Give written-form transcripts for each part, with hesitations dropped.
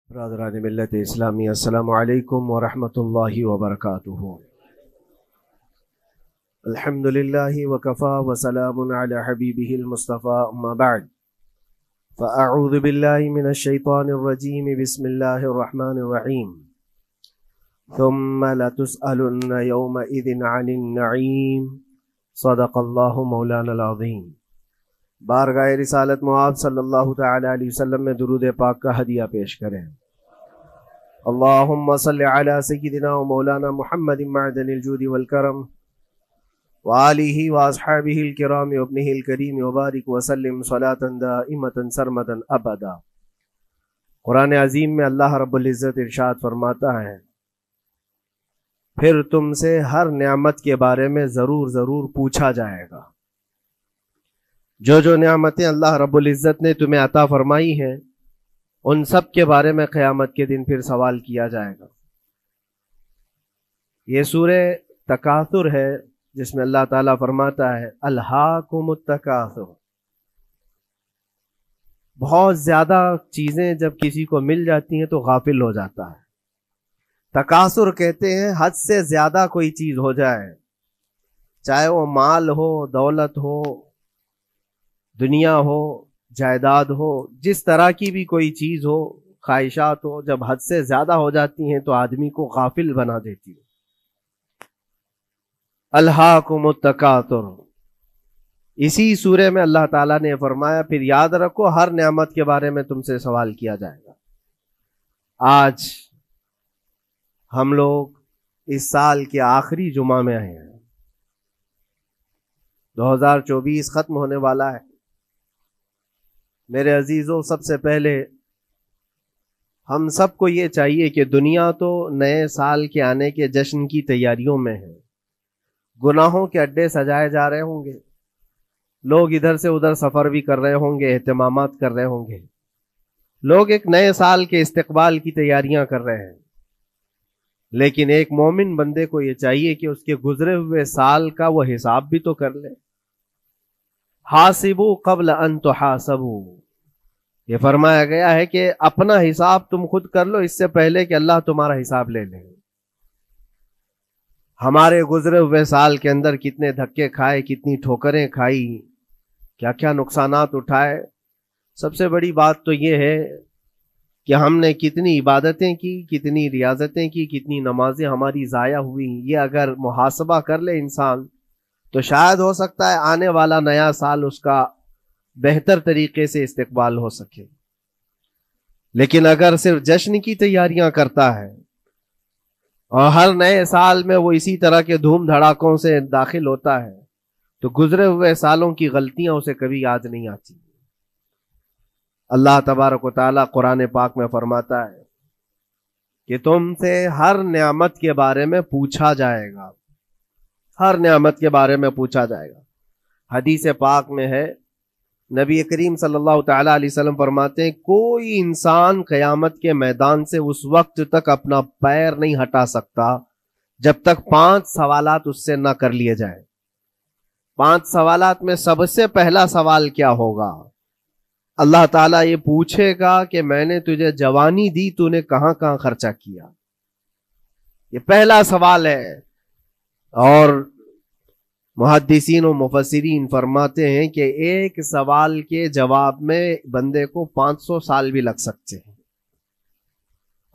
برادران ملت اسلامی، السلام علیکم ورحمۃ اللہ وبرکاتہ۔ الحمد للہ وکفا وسلام علی حبیبہ المصطفى، اما بعد فاعوذ باللہ من الشیطان الرجیم، بسم اللہ الرحمن الرحیم۔ ثم لتسألن یومئذ عن النعیم، صدق اللہ مولانا العظیم۔ بارگاہ رسالت معاذ صلی اللہ تعالی علیہ وسلم میں درود پاک کا ہدیہ پیش کریں۔ اللہم صلی علی سیدنا و مولانا محمد معدن الجود والکرم وآلہ واصحابہ الکرام وابنہ الکریم وبارک وسلم صلاۃ دائمۃ سرمدا ابدا۔ قرآن عظیم میں اللہ رب العزت ارشاد فرماتا ہے، پھر تم سے ہر نعمت کے بارے میں ضرور پوچھا جائے گا۔ جو نعمتیں اللہ رب العزت نے تمہیں عطا فرمائی ہیں، ان سب کے بارے میں قیامت کے دن پھر سوال کیا جائے گا۔ یہ سورہ تکاثر ہے، جس میں اللہ تعالیٰ فرماتا ہے الہاکم التکاثر۔ بہت زیادہ چیزیں جب کسی کو مل جاتی ہیں تو غافل ہو جاتا ہے۔ تکاثر کہتے ہیں حد سے زیادہ کوئی چیز ہو جائے، چاہے وہ مال ہو، دولت ہو، دنیا ہو، جائیداد ہو، جس طرح کی بھی کوئی چیز ہو، خواہشات ہو، جب حد سے زیادہ ہو جاتی ہیں تو آدمی کو غافل بنا دیتی ہے۔ الہاکم التکاثر، اسی سورہ میں اللہ تعالیٰ نے فرمایا پھر یاد رکھو ہر نعمت کے بارے میں تم سے سوال کیا جائے گا۔ آج ہم لوگ اس سال کے آخری جمعہ میں آئے ہیں، 2024 ختم ہونے والا ہے۔ میرے عزیزوں، سب سے پہلے ہم سب کو یہ چاہیے کہ دنیا تو نئے سال کے آنے کے جشن کی تیاریوں میں ہے۔ گناہوں کے اڈے سجائے جا رہے ہوں گے، لوگ ادھر سے ادھر سفر بھی کر رہے ہوں گے، اہتمامات کر رہے ہوں گے، لوگ ایک نئے سال کے استقبال کی تیاریاں کر رہے ہیں۔ لیکن ایک مومن بندے کو یہ چاہیے کہ اس کے گزرے ہوئے سال کا وہ حساب بھی تو کر لے۔ حاسبوا قبل ان تحاسبوا، یہ فرمایا گیا ہے کہ اپنا حساب تم خود کر لو اس سے پہلے کہ اللہ تمہارا حساب لے لے۔ ہمارے گزرے ہوئے سال کے اندر کتنے دھکے کھائے، کتنی ٹھوکریں کھائی، کیا کیا نقصانات اٹھائے۔ سب سے بڑی بات تو یہ ہے کہ ہم نے کتنی عبادتیں کی، کتنی ریاضتیں کی، کتنی نمازیں ہماری ضائع ہوئی۔ یہ اگر محاسبہ کر لے انسان تو شاید ہو سکتا ہے آنے والا نیا سال اس کا بہتر طریقے سے استقبال ہو سکے۔ لیکن اگر صرف جشن کی تیاریاں کرتا ہے اور ہر نئے سال میں وہ اسی طرح کے دھوم دھڑاکوں سے داخل ہوتا ہے تو گزرے ہوئے سالوں کی غلطیاں اسے کبھی یاد نہیں آتی۔ اللہ تبارک و تعالیٰ قرآن پاک میں فرماتا ہے کہ تم سے ہر نعمت کے بارے میں پوچھا جائے گا، ہر نعمت کے بارے میں پوچھا جائے گا۔ حدیث پاک میں ہے، نبی کریم صلی اللہ تعالی علیہ وسلم فرماتے ہیں کوئی انسان قیامت کے میدان سے اس وقت تک اپنا پیر نہیں ہٹا سکتا جب تک 5 سوالات اس سے نہ کر لیے جائیں۔ 5 سوالات میں سب سے پہلا سوال کیا ہوگا؟ اللہ تعالیٰ یہ پوچھے گا کہ میں نے تجھے جوانی دی، تو نے کہاں کہاں خرچہ کیا؟ یہ پہلا سوال ہے۔ اور محدثین و مفسرین فرماتے ہیں کہ ایک سوال کے جواب میں بندے کو 500 سال بھی لگ سکتے ہیں۔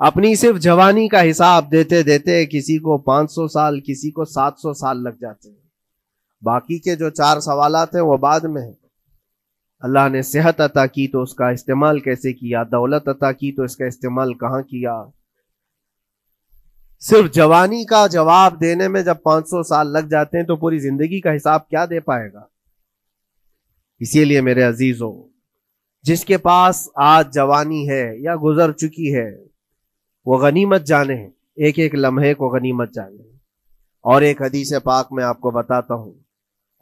اپنی صرف جوانی کا حساب دیتے دیتے کسی کو 500 سال، کسی کو 700 سال لگ جاتے ہیں۔ باقی کے جو 4 سوالات ہیں وہ بعد میں ہیں۔ اللہ نے صحت عطا کی تو اس کا استعمال کیسے کیا، دولت عطا کی تو اس کا استعمال کہاں کیا۔ صرف جوانی کا جواب دینے میں جب 500 سال لگ جاتے ہیں تو پوری زندگی کا حساب کیا دے پائے گا؟ اسی لیے میرے عزیزوں، جس کے پاس آج جوانی ہے یا گزر چکی ہے وہ غنیمت جانے، ایک لمحے کو غنیمت جانے۔ اور ایک حدیث پاک میں آپ کو بتاتا ہوں،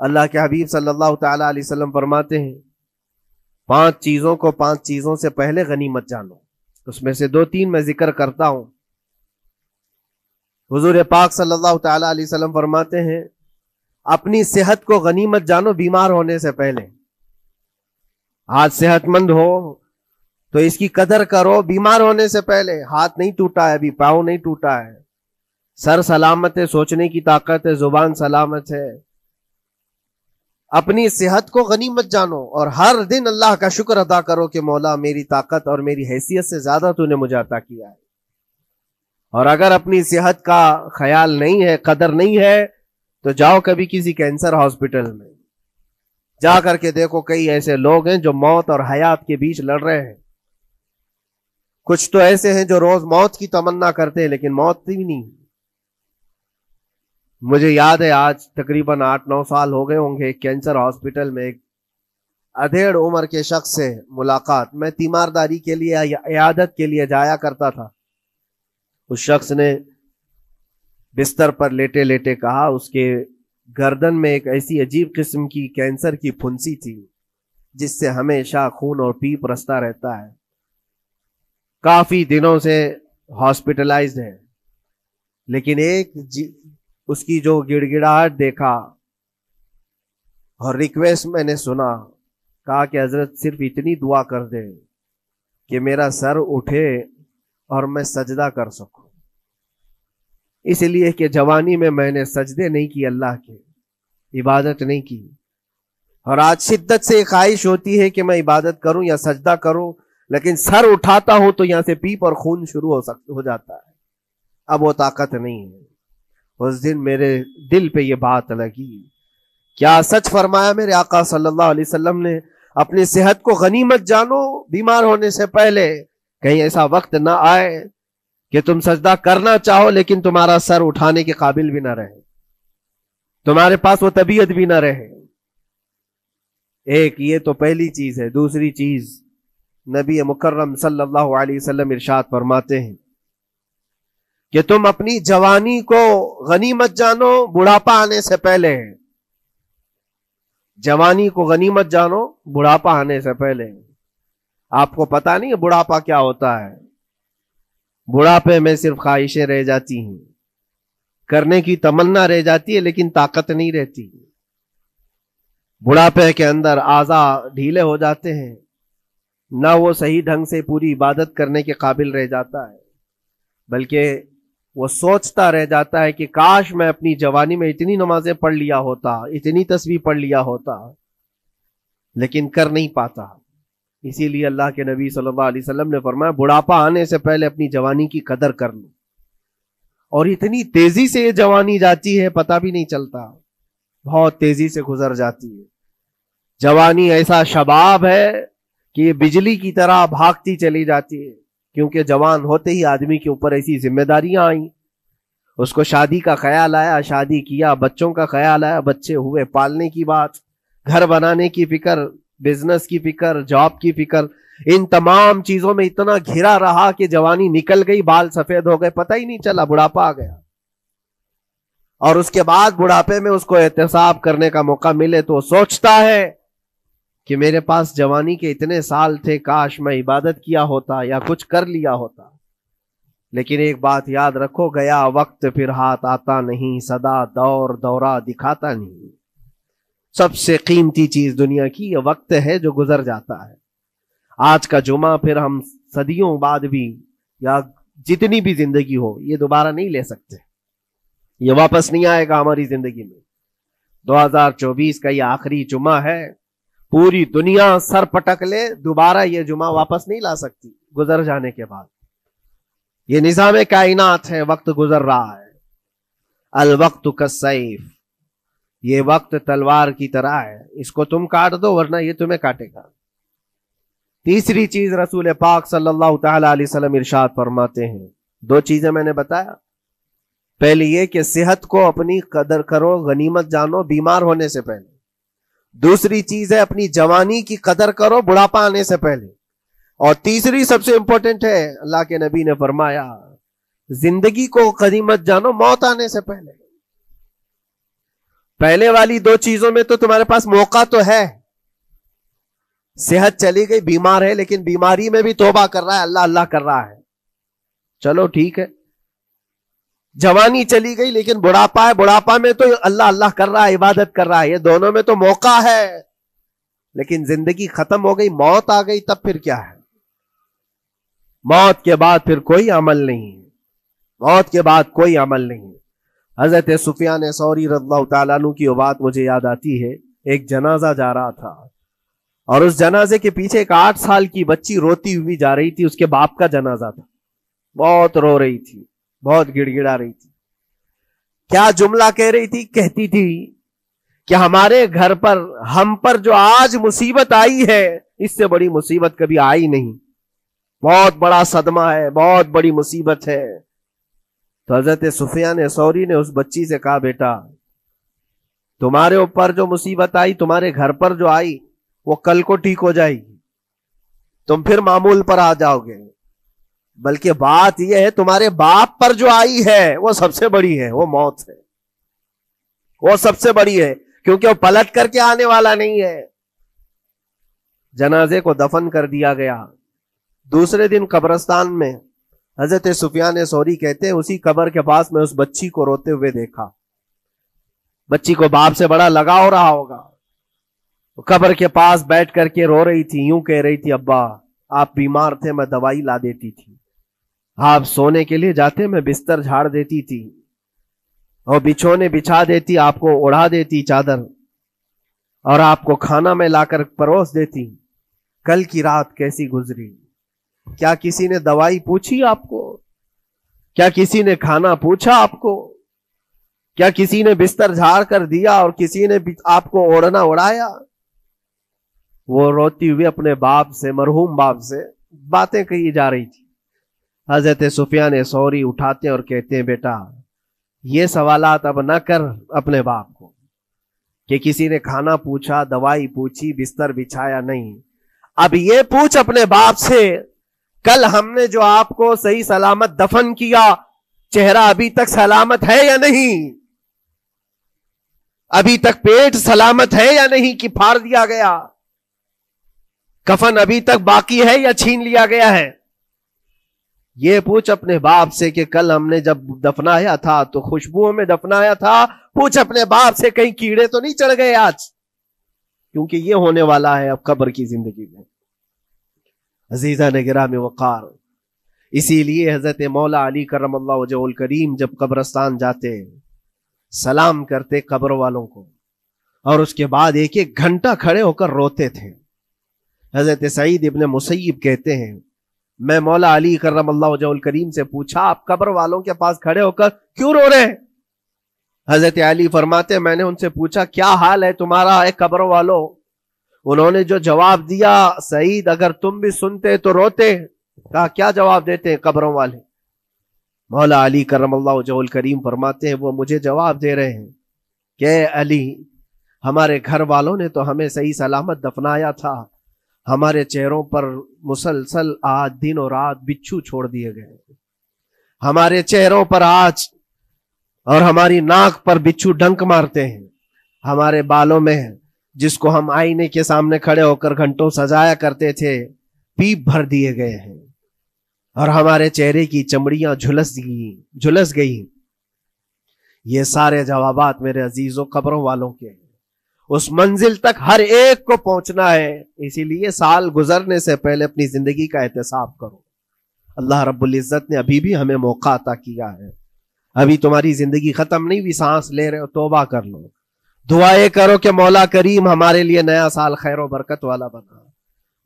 اللہ کے حبیب صلی اللہ تعالی علیہ وسلم فرماتے ہیں 5 چیزوں کو 5 چیزوں سے پہلے غنیمت جانو۔ اس میں سے 2-3 میں ذکر کرتا ہوں۔ حضور پاک صلی اللہ تعالی علیہ وسلم فرماتے ہیں اپنی صحت کو غنیمت جانو بیمار ہونے سے پہلے۔ آج صحت مند ہو تو اس کی قدر کرو بیمار ہونے سے پہلے. ہاتھ نہیں ٹوٹا ہے ابھی, پاؤں نہیں ٹوٹا ہے, سر سلامت ہے, سوچنے کی طاقت ہے, زبان سلامت ہے. اپنی صحت کو غنیمت جانو اور ہر دن اللہ کا شکر ادا کرو کہ مولا میری طاقت اور میری حیثیت سے زیادہ تو نے مجھے عطا کیا ہے. اور اگر اپنی صحت کا خیال نہیں ہے, قدر نہیں ہے, تو جاؤ کبھی کسی کینسر ہاسپٹل میں جا کر کے دیکھو, کئی ایسے لوگ ہیں جو موت اور حیات کے بیچ لڑ رہے ہیں. کچھ تو ایسے ہیں جو روز موت کی تمنا کرتے ہیں لیکن موت بھی نہیں. مجھے یاد ہے آج تقریباً 8-9 سال ہو گئے ہوں گے, ایک کینسر ہاسپٹل میں ایک ادھیڑ عمر کے شخص سے ملاقات. میں تیمارداری کے لیے یا عیادت کے لیے جایا کرتا تھا. اس شخص نے بستر پر لیٹے لیٹے کہا اس کے گردن میں ایک ایسی عجیب قسم کی کینسر کی پھنسی تھی جس سے ہمیشہ خون اور پیپ رستا رہتا ہے. کافی دنوں سے ہاسپٹلائزڈ ہے, لیکن ایک اس کی جو گڑ گڑاہٹ دیکھا اور ریکویسٹ میں نے سنا, کہا کہ حضرت صرف اتنی دعا کر دے کہ میرا سر اٹھے اور میں سجدہ کر سکوں. اس لیے کہ جوانی میں نے سجدے نہیں کی, اللہ کے عبادت نہیں کی, اور آج شدت سے خواہش ہوتی ہے کہ میں عبادت کروں یا سجدہ کروں, لیکن سر اٹھاتا ہوں تو یہاں سے پیپ اور خون شروع ہو جاتا ہے. اب وہ طاقت نہیں ہے. اس دن میرے دل پہ یہ بات لگی, کیا سچ فرمایا میرے آقا صلی اللہ علیہ وسلم نے, اپنی صحت کو غنیمت جانو بیمار ہونے سے پہلے. کہیں ایسا وقت نہ آئے کہ تم سجدہ کرنا چاہو لیکن تمہارا سر اٹھانے کے قابل بھی نہ رہے, تمہارے پاس وہ طبیعت بھی نہ رہے. ایک یہ تو پہلی چیز ہے. دوسری چیز, نبی مکرم صلی اللہ علیہ وسلم ارشاد فرماتے ہیں کہ تم اپنی جوانی کو غنیمت جانو بڑھاپا آنے سے پہلے. جوانی کو غنیمت جانو بڑھاپا آنے سے پہلے. آپ کو پتا نہیں ہے بڑھاپا کیا ہوتا ہے؟ بڑھاپے میں صرف خواہشیں رہ جاتی ہیں, کرنے کی تمنا رہ جاتی ہے لیکن طاقت نہیں رہتی. بڑھاپے کے اندر اعضاء ڈھیلے ہو جاتے ہیں, نہ وہ صحیح ڈھنگ سے پوری عبادت کرنے کے قابل رہ جاتا ہے, بلکہ وہ سوچتا رہ جاتا ہے کہ کاش میں اپنی جوانی میں اتنی نمازیں پڑھ لیا ہوتا, اتنی تسبیح پڑھ لیا ہوتا, لیکن کر نہیں پاتا. اسی لیے اللہ کے نبی صلی اللہ علیہ وسلم نے فرمایا بڑھاپا آنے سے پہلے اپنی جوانی کی قدر کر لو. اور اتنی تیزی سے یہ جوانی جاتی ہے پتہ بھی نہیں چلتا, بہت تیزی سے گزر جاتی ہے. جوانی ایسا شباب ہے کہ یہ بجلی کی طرح بھاگتی چلی جاتی ہے, کیونکہ جوان ہوتے ہی آدمی کے اوپر ایسی ذمہ داریاں آئیں. اس کو شادی کا خیال آیا, شادی کیا, بچوں کا خیال آیا, بچے ہوئے, پالنے کی بات, گھر بنانے کی فکر, بزنس کی فکر, جاب کی فکر. ان تمام چیزوں میں اتنا گھرا رہا کہ جوانی نکل گئی, بال سفید ہو گئے, پتہ ہی نہیں چلا, بڑھاپا آ گیا. اور اس کے بعد بڑھاپے میں اس کو احتساب کرنے کا موقع ملے تو وہ سوچتا ہے کہ میرے پاس جوانی کے اتنے سال تھے, کاش میں عبادت کیا ہوتا یا کچھ کر لیا ہوتا. لیکن ایک بات یاد رکھو, گیا وقت پھر ہاتھ آتا نہیں, سدا دور دورہ دکھاتا نہیں. سب سے قیمتی چیز دنیا کی یہ وقت ہے جو گزر جاتا ہے. آج کا جمعہ پھر ہم صدیوں بعد بھی یا جتنی بھی زندگی ہو یہ دوبارہ نہیں لے سکتے, یہ واپس نہیں آئے گا ہماری زندگی میں. 2024 کا یہ آخری جمعہ ہے, پوری دنیا سر پٹک لے دوبارہ یہ جمعہ واپس نہیں لا سکتی گزر جانے کے بعد. یہ نظام کائنات ہے, وقت گزر رہا ہے. الوقت کالسیف, یہ وقت تلوار کی طرح ہے, اس کو تم کاٹ دو ورنہ یہ تمہیں کاٹے گا. تیسری چیز رسول پاک صلی اللہ تعالی علیہ وسلم ارشاد فرماتے ہیں, 2 چیزیں میں نے بتایا. پہلی یہ کہ صحت کو اپنی قدر کرو, غنیمت جانو بیمار ہونے سے پہلے. دوسری چیز ہے اپنی جوانی کی قدر کرو بڑھاپا آنے سے پہلے. اور تیسری سب سے امپورٹنٹ ہے, اللہ کے نبی نے فرمایا زندگی کو غنیمت جانو موت آنے سے پہلے. پہلے والی 2 چیزوں میں تو تمہارے پاس موقع تو ہے. صحت چلی گئی, بیمار ہے, لیکن بیماری میں بھی توبہ کر رہا ہے, اللہ اللہ کر رہا ہے, چلو ٹھیک ہے. جوانی چلی گئی لیکن بڑھاپا ہے, بڑھاپا میں تو اللہ اللہ کر رہا ہے, عبادت کر رہا ہے. یہ دونوں میں تو موقع ہے, لیکن زندگی ختم ہو گئی, موت آ گئی, تب پھر کیا ہے؟ موت کے بعد پھر کوئی عمل نہیں ہے، موت کے بعد کوئی عمل نہیں ہے۔ حضرت سفیان ثوری رضی اللہ تعالیٰ عنہ کی وہ بات مجھے یاد آتی ہے، ایک جنازہ جا رہا تھا اور اس جنازے کے پیچھے ایک 8 سال کی بچی روتی ہوئی جا رہی تھی، اس کے باپ کا جنازہ تھا، بہت رو رہی تھی، بہت گڑ گڑا رہی تھی۔ کیا جملہ کہہ رہی تھی؟ کہتی تھی کہ ہمارے گھر پر، ہم پر جو آج مصیبت آئی ہے اس سے بڑی مصیبت کبھی آئی نہیں، بہت بڑا صدمہ ہے، بہت بڑی مصیبت ہے۔ تو حضرت سفیان ثوری نے اس بچی سے کہا، بیٹا تمہارے اوپر جو مصیبت آئی، تمہارے گھر پر جو آئی، وہ کل کو ٹھیک ہو جائے گی، تم پھر معمول پر آ جاؤ گے، بلکہ بات یہ ہے تمہارے باپ پر جو آئی ہے وہ سب سے بڑی ہے، وہ موت ہے، وہ سب سے بڑی ہے، کیونکہ وہ پلٹ کر کے آنے والا نہیں ہے۔ جنازے کو دفن کر دیا گیا۔ دوسرے دن قبرستان میں حضرت سفیان ثوری کہتے ہیں اسی قبر کے پاس میں اس بچی کو روتے ہوئے دیکھا۔ بچی کو باپ سے بڑا لگاؤ رہا ہوگا، قبر کے پاس بیٹھ کر کے رو رہی تھی، یوں کہہ رہی تھی، ابا آپ بیمار تھے، میں دوائی لا دیتی تھی، آپ سونے کے لیے جاتے میں بستر جھاڑ دیتی تھی اور بچھونے بچھا دیتی، آپ کو اڑا دیتی چادر، اور آپ کو کھانا میں لا کر پروس دیتی۔ کل کی رات کیسی گزری؟ کیا کسی نے دوائی پوچھی آپ کو؟ کیا کسی نے کھانا پوچھا آپ کو؟ کیا کسی نے بستر جھاڑ کر دیا اور کسی نے آپ کو اوڑھنا اڑایا؟ وہ روتی ہوئی اپنے باپ سے، مرحوم باپ سے باتیں کہی جا رہی تھی۔ حضرت سفیان ثوری اٹھاتے اور کہتے ہیں، بیٹا یہ سوالات اب نہ کر اپنے باپ کو کہ کسی نے کھانا پوچھا، دوائی پوچھی، بستر بچھایا، نہیں، اب یہ پوچھ اپنے باپ سے، کل ہم نے جو آپ کو صحیح سلامت دفن کیا، چہرہ ابھی تک سلامت ہے یا نہیں؟ ابھی تک پیٹ سلامت ہے یا نہیں کہ پھاڑ دیا گیا؟ کفن ابھی تک باقی ہے یا چھین لیا گیا ہے؟ یہ پوچھ اپنے باپ سے کہ کل ہم نے جب دفنایا تھا تو خوشبوؤں میں دفنایا تھا، پوچھ اپنے باپ سے کہیں کیڑے تو نہیں چڑھ گئے آج، کیونکہ یہ ہونے والا ہے اب قبر کی زندگی میں۔ عزیزان گرامی وقار، اسی لیے حضرت مولا علی کرم اللہ وجہہ الکریم جب قبرستان جاتے سلام کرتے قبر والوں کو، اور اس کے بعد ایک ایک گھنٹہ کھڑے ہو کر روتے تھے۔ حضرت سعید ابن مسیب کہتے ہیں، میں مولا علی کرم اللہ وجہہ الکریم سے پوچھا، آپ قبر والوں کے پاس کھڑے ہو کر کیوں رو رہے ہیں؟ حضرت علی فرماتے، میں نے ان سے پوچھا کیا حال ہے تمہارا اے قبر والو؟ انہوں نے جو جواب دیا، سعید اگر تم بھی سنتے تو روتے۔ کہا کیا جواب دیتے ہیں قبروں والے؟ مولا علی کرم اللہ وجہہ الکریم فرماتے ہیں، وہ مجھے جواب دے رہے ہیں کہ علی، ہمارے گھر والوں نے تو ہمیں صحیح سلامت دفنایا تھا، ہمارے چہروں پر مسلسل آج دن اور رات بچھو چھوڑ دیے گئے، ہمارے چہروں پر آج اور ہماری ناک پر بچھو ڈنک مارتے ہیں، ہمارے بالوں میں جس کو ہم آئینے کے سامنے کھڑے ہو کر گھنٹوں سجایا کرتے تھے پیپ بھر دیے گئے ہیں، اور ہمارے چہرے کی چمڑیاں جھلس گئی۔ یہ سارے جوابات میرے عزیزوں قبروں والوں کے ہیں۔ اس منزل تک ہر ایک کو پہنچنا ہے، اسی لیے سال گزرنے سے پہلے اپنی زندگی کا احتساب کرو۔ اللہ رب العزت نے ابھی بھی ہمیں موقع عطا کیا ہے، ابھی تمہاری زندگی ختم نہیں ہوئی، سانس لے رہے ہو، توبہ کر لو، دعائیں کرو کہ مولا کریم ہمارے لیے نیا سال خیر و برکت والا بنا،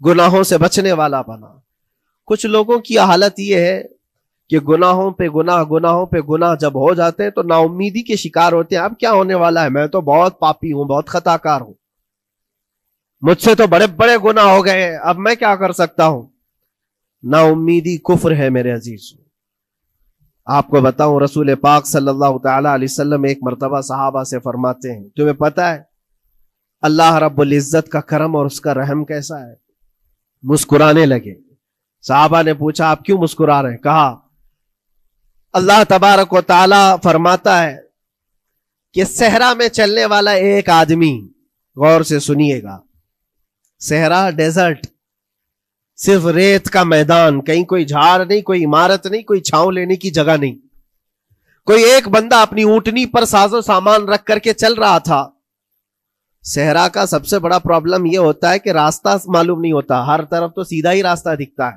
گناہوں سے بچنے والا بنا۔ کچھ لوگوں کی حالت یہ ہے کہ گناہوں پہ گناہ جب ہو جاتے ہیں تو نا امیدی کے شکار ہوتے ہیں، اب کیا ہونے والا ہے، میں تو بہت پاپی ہوں، بہت خطا کار ہوں، مجھ سے تو بڑے بڑے گناہ ہو گئے ہیں، اب میں کیا کر سکتا ہوں؟ نا امیدی کفر ہے میرے عزیز۔ آپ کو بتاؤں، رسول پاک صلی اللہ تعالی علیہ وسلم ایک مرتبہ صحابہ سے فرماتے ہیں، تمہیں پتا ہے اللہ رب العزت کا کرم اور اس کا رحم کیسا ہے؟ مسکرانے لگے۔ صحابہ نے پوچھا آپ کیوں مسکرا رہے ہیں؟ کہا اللہ تبارک و تعالی فرماتا ہے کہ صحرا میں چلنے والا ایک آدمی، غور سے سنیے گا، صحرا ڈیزرٹ، صرف ریت کا میدان، کہیں کوئی جھاڑ نہیں، کوئی عمارت نہیں، کوئی چھاؤں لینے کی جگہ نہیں، کوئی ایک بندہ اپنی اونٹنی پر ساز و سامان رکھ کر کے چل رہا تھا۔ صحرا کا سب سے بڑا پرابلم یہ ہوتا ہے کہ راستہ معلوم نہیں ہوتا، ہر طرف تو سیدھا ہی راستہ دکھتا ہے،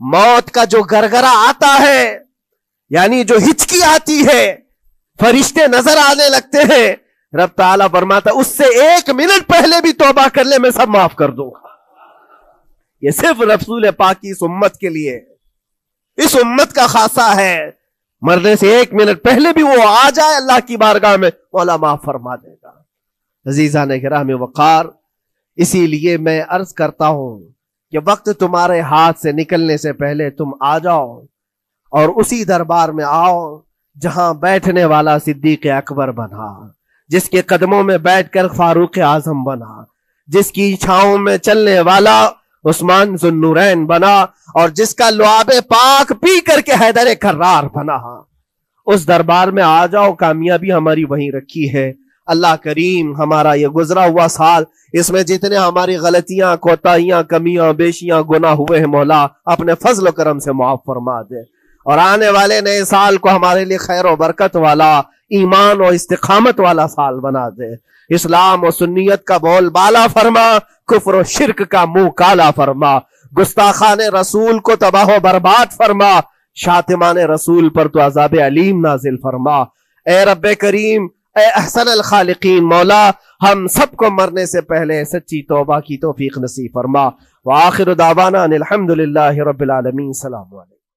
موت کا جو گرگرا آتا ہے، یعنی جو ہچکی آتی ہے، فرشتے نظر آنے لگتے ہیں، رب تعالیٰ فرماتا اس سے 1 منٹ پہلے بھی توبہ کر لے میں سب معاف کر دوں گا۔ یہ صرف رسول پاک کی اس امت کے لیے، اس امت کا خاصہ ہے۔ مرنے سے 1 منٹ پہلے بھی وہ آ جائے اللہ کی بارگاہ میں، مولا معاف فرما دے گا۔ عزیزان کرام وقار، اسی لیے میں عرض کرتا ہوں کہ وقت تمہارے ہاتھ سے نکلنے سے پہلے تم آ جاؤ اور اسی دربار میں آؤ جہاں بیٹھنے والا صدیق اکبر بنا، جس کے قدموں میں بیٹھ کر فاروق اعظم بنا، جس کی چھاؤں میں چلنے والا عثمان ذو النورین بنا، اور جس کا لعاب پاک پی کر کے حیدر کرار بنا۔ اس دربار میں آ جاؤ، کامیابی ہماری وہیں رکھی ہے۔ اللہ کریم ہمارا یہ گزرا ہوا سال، اس میں جتنے ہماری غلطیاں، کوتاہیاں، کمیاں، بیشیاں، گناہ ہوئے ہیں، مولا اپنے فضل و کرم سے معاف فرما دے، اور آنے والے نئے سال کو ہمارے لیے خیر و برکت والا، ایمان و استقامت والا سال بنا دے۔ اسلام و سنیت کا بول بالا فرما، کفر و شرک کا منہ کالا فرما، گستاخان رسول کو تباہ و برباد فرما، شاتمان رسول پر تو عذاب علیم نازل فرما۔ اے رب کریم، اے احسن الخالقین، مولا ہم سب کو مرنے سے پہلے سچی توبہ کی توفیق نصیب فرما۔ وآخر دعوانا ان الحمدللہ رب العالمین۔ السلام علیکم۔